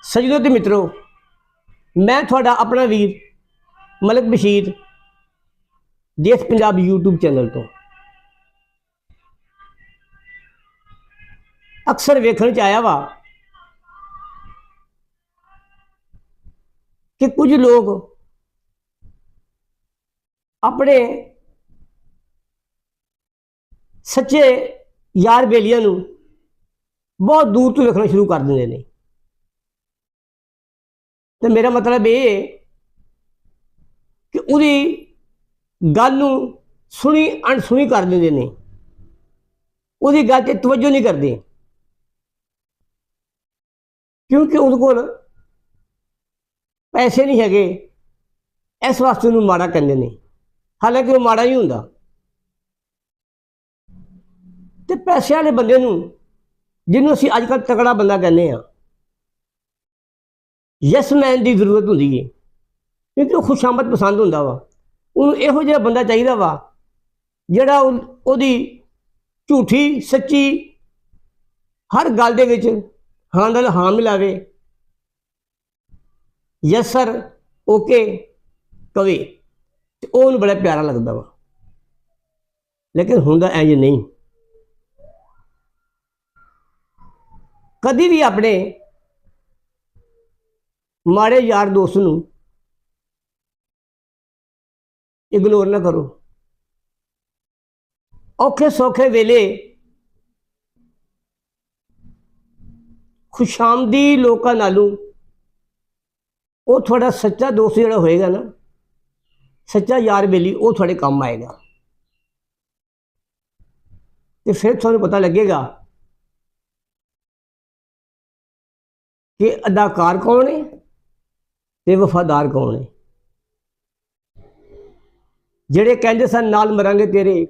सजनों ते मित्रों, मैं थोड़ा अपना वीर मलिक बशीर देश पंजाब यूट्यूब चैनल तो अक्सर वेखण च आया वा कि कुछ लोग अपने सच्चे यार बेलियां नूं बहुत दूर तो वेखना शुरू कर देंगे ने। तो मेरा मतलब ये कि उहदी गल नूं सुनी अणसुनी कर देंगे ने, उहदी गल ते तवज्जो नहीं करते क्योंकि उहदे कोल पैसे नहीं हैगे, इस वास्ते उन्होंने माड़ा कहते हैं। हालांकि वो माड़ा ही हुंदा। तो पैसे वाले बंदे नूं जिन्होंने असीं अजकल तगड़ा बंदा कहने हैं, यस मैन की जरूरत होंदी है क्योंकि वह खुशामद पसंद होंदा वा। उन्होंने इहो जिहा बंदा चाहिदा वा जिहड़ा उहदी झूठी सच्ची हर गल दे विच हाँ नाल हाँ मिलावे, यस सर ओके कवे, तो उन्हें बड़ा प्यारा लगता वा। लेकिन हुंदा इंज नहीं। कभी भी अपने माड़े यार दोस्त नूं इग्नोर ना करो। औखे सौखे वेले खुशामदी लोकां नालों वो थोड़ा सच्चा दोस्त जिहड़ा होएगा ना, सच्चा यार बेली, वो थोड़े काम आएगा। तो फिर तुहानूं पता लगेगा कि अदाकार कौन है ते वफादार कौन है। जिहड़े कहंदे सन नाल मरांगे तेरे,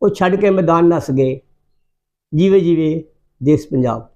वो छड्ड के मैदान नस गए। जीवे जीवे देश पंजाब।